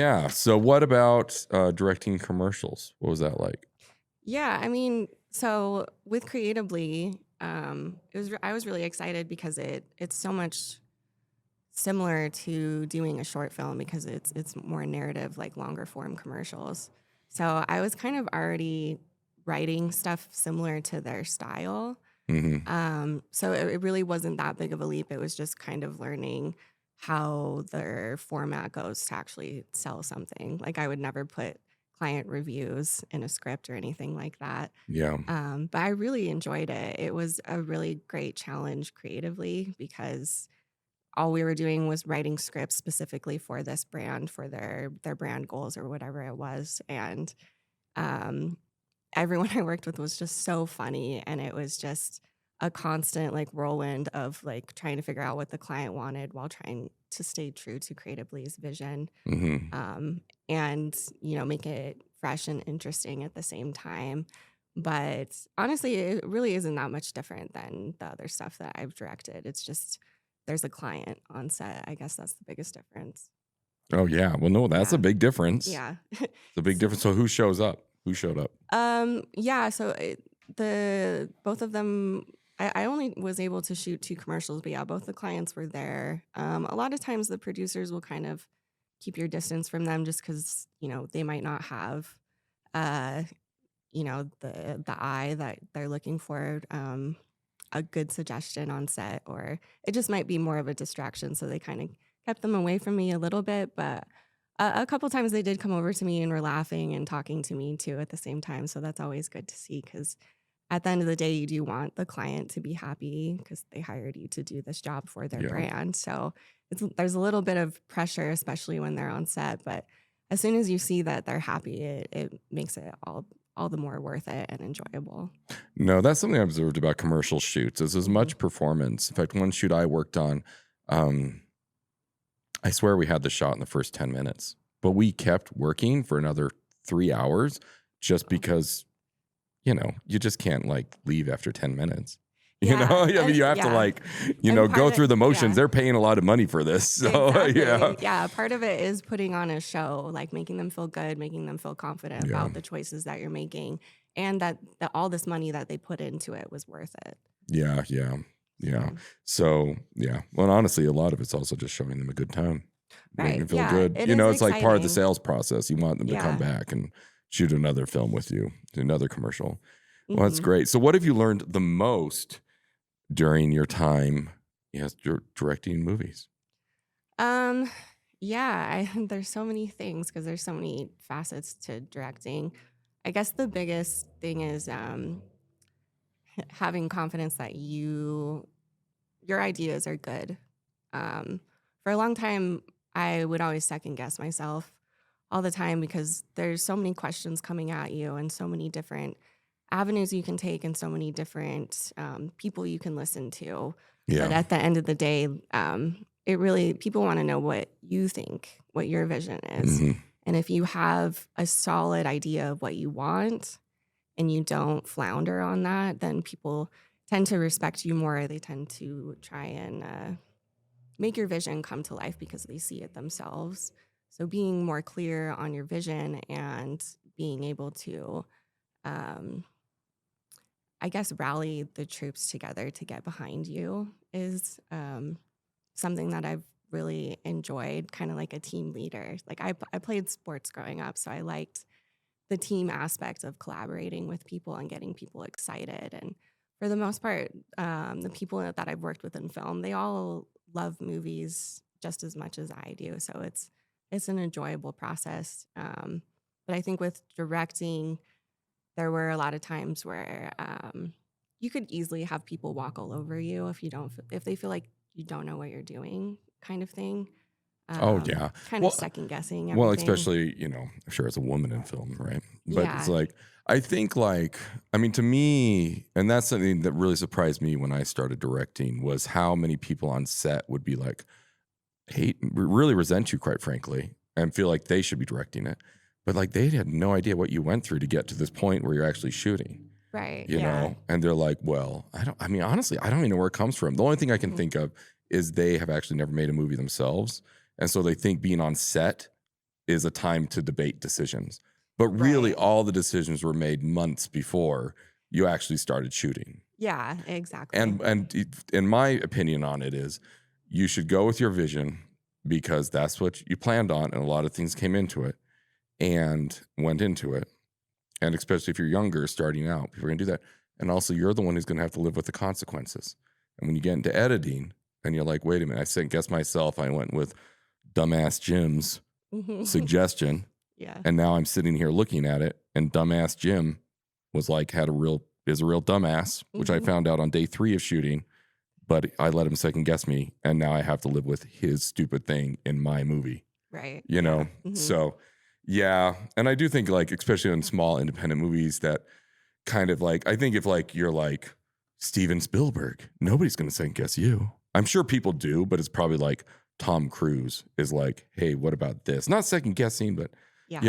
Yeah. So what about directing commercials? What was that like? Yeah, I mean, so with Creatively, I was really excited because it's so much similar to doing a short film because it's more narrative, like longer form commercials. So I was kind of already writing stuff similar to their style. Hmm. So it really wasn't that big of a leap. It was just kind of learning how their format goes to actually sell something. Like I would never put client reviews in a script or anything like that. Yeah. But I really enjoyed it. It was a really great challenge creatively because all we were doing was writing scripts specifically for this brand for their brand goals or whatever it was. And um, everyone I worked with was just so funny, and it was just a constant like whirlwind of like trying to figure out what the client wanted while trying to stay true to Creatively's vision, Hmm. um, and make it fresh and interesting at the same time. But honestly, it really isn't that much different than the other stuff that I've directed. It's just there's a client on set. I guess that's the biggest difference. Oh yeah. Well, no, that's a Yeah, big difference. yeah. It's a big difference. So who shows up? Who showed up? Yeah, so the both of them, I only was able to shoot 2 commercials, but yeah, both the clients were there. A lot of times the producers will kind of keep your distance from them just because they might not have, uh, the eye that they're looking for, a good suggestion on set, or it just might be more of a distraction, so they kinda kept them away from me a little bit, but a couple times they did come over to me and were laughing and talking to me too at the same time, so that's always good to see because at the end of the day, you do want the client to be happy because they hired you to do this job for their Yeah. brand, so there's a little bit of pressure, especially when they're on set, but as soon as you see that they're happy, it makes it all the more worth it and enjoyable. No, that's something I observed about commercial shoots is as Mhm. much performance. In fact, one shoot I worked on, um, I swear we had the shot in the first 10 minutes, but we kept working for another 3 hours just Oh. because, you just can't like leave after 10 minutes. Yeah, I mean, and you have to yeah, like, and go part of through the motions. yeah, They're paying a lot of money for this. So, yeah. exactly. Yeah, part of it is putting on a show, like making them feel good, making them feel confident Yeah. about the choices that you're making, and that all this money that they put into it was worth it. Yeah. Yeah. Yeah. So, So, yeah. Well, honestly, a lot of it's also just showing them a good time, making right. them feel Yeah, good. it is It's like part of the exciting. sales process. You want them to come Yeah. back and shoot another film with you, another commercial. Well, that's Mhm. great. So, what have you learned the most during your time, yes, directing movies? Um, yeah, there's so many things because there's so many facets to directing. I guess the biggest thing is having confidence that your ideas are good. For a long time, I would always second guess myself all the time because there's so many questions coming at you and so many different avenues you can take and so many different people you can listen to. But Yeah. at the end of the day, it really people want to know what you think, what your vision is. Hmm. And if you have a solid idea of what you want and you don't flounder on that, then people tend to respect you more. They tend to try and make your vision come to life because they see it themselves. So being more clear on your vision and being able to, um, I guess, rally the troops together to get behind you is something that I've really enjoyed, kind of like a team leader. Like I played sports growing up, so I liked the team aspect of collaborating with people and getting people excited. And for the most part, the people that I've worked with in film, they all love movies just as much as I do. So it's an enjoyable process. But I think with directing, there were a lot of times where you could easily have people walk all over you if you don't if they feel like you don't know what you're doing, kind of thing. Oh, yeah. Kind of Well, second guessing well, everything. especially, I'm sure as a woman in film, right? But it's Yeah. like, I think, like, I mean, to me, and that's something that really surprised me when I started directing was how many people on set would be like, really resent you, quite frankly, and feel like they should be directing it. But like, they had no idea what you went through to get to this point where you're actually shooting. Right. Yeah. And they're like, well, I mean, honestly, I don't even know where it comes from. The only thing I can Mhm. think of is they have actually never made a movie themselves. And so they think being on set is a time to debate decisions. But really, Right. all the decisions were made months before you actually started shooting. Yeah, exactly. And in my opinion on it is, you should go with your vision because that's what you planned on, and a lot of things came into it and went into it. And especially if you're younger, starting out, people are gonna do that. And also, you're the one who's gonna have to live with the consequences. And when you get into editing, and you're like, wait a minute, I second guessed myself. I went with dumbass Jim's Mhm. suggestion, Yeah. and now I'm sitting here looking at it, and dumbass Jim was like is a real dumbass, which I Mhm. found out on day 3 of shooting. But I let him second guess me, and now I have to live with his stupid thing in my movie. Right. You Yeah. know? Mhm. So, yeah, and I do think, like, especially in small independent movies that kind of like I think if, like, you're like Steven Spielberg, nobody's gonna second guess you. I'm sure people do, but it's probably like Tom Cruise is like, "Hey, what about this?" Not second guessing, but